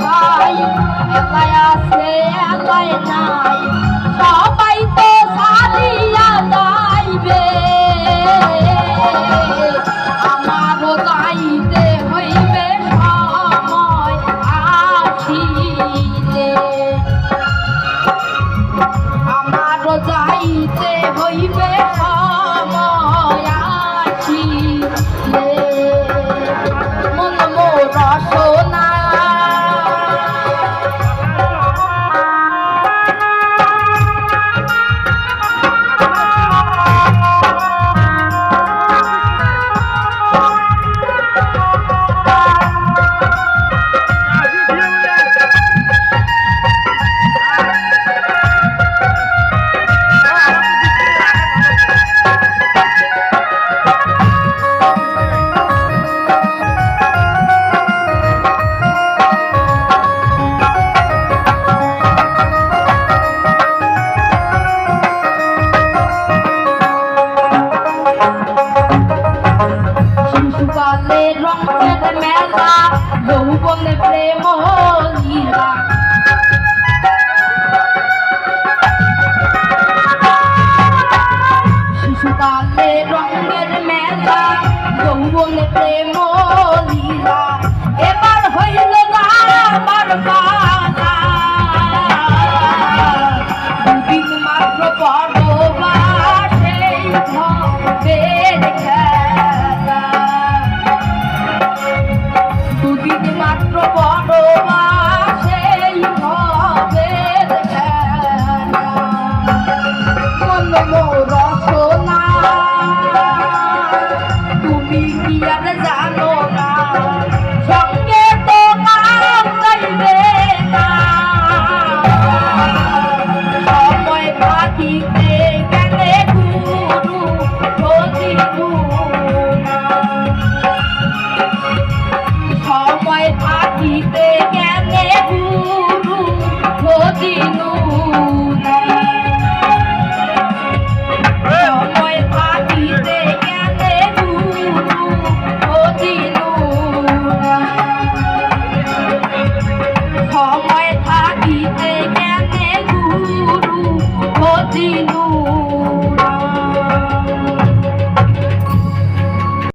ভাই এলাই আছে এলাই নাই সবাই তো সালিয়া যাইবে আমারও যাইতে হইবে সময় আসিলে আমারও যাইতে হইবে সময় আসিলে মন মোর সোনা রঙের মেলা যৌবনে প্রেম লীলা শিশুকালে রঙের মেলা যৌবনে প্রেম লীলা এবার হইল আমার পালা দুদিন মাত্র পড়বা সেই ভবের খেলা দুদিন মাত্র বড়বা সেই ভবের খেলা